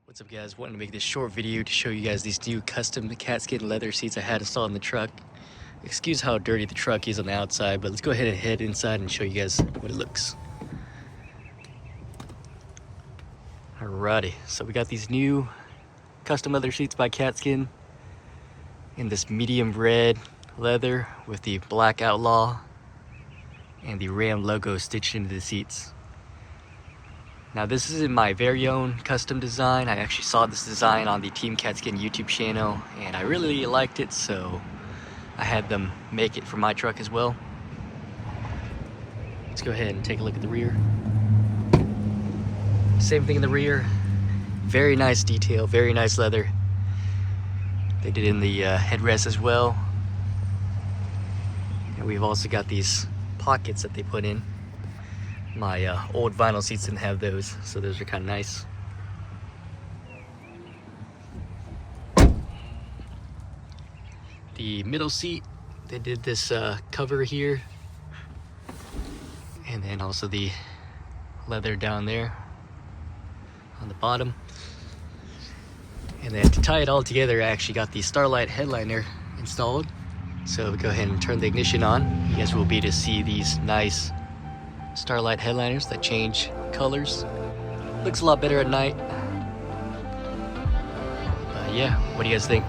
What's up guys, wanted to make this short video to show you guys these new custom Katzkin leather seats I had installed in the truck. Excuse how dirty the truck is on the outside, but let's go ahead and head inside and show you guys what it looks. Alrighty, so we got these new custom leather seats by Katzkin in this medium red leather with the black outlaw and the Ram logo stitched into the seats. Now this isn't my very own custom design. I actually saw this design on the Team Katzkin YouTube channel and I really liked it, so I had them make it for my truck as well. Let's go ahead and take a look at the rear. Same thing in the rear. Very nice detail, very nice leather. They did in the headrest as well. And we've also got these pockets that they put in. My old vinyl seats didn't have those, so those are kind of nice. The middle seat, they did this cover here, and then also the leather down there on the bottom. And then to tie it all together, I actually got the Starlight headliner installed. So go ahead and turn the ignition on. You guys will be able to see these nice Starlight headliners that change colors. Looks a lot better at night. Yeah, what do you guys think?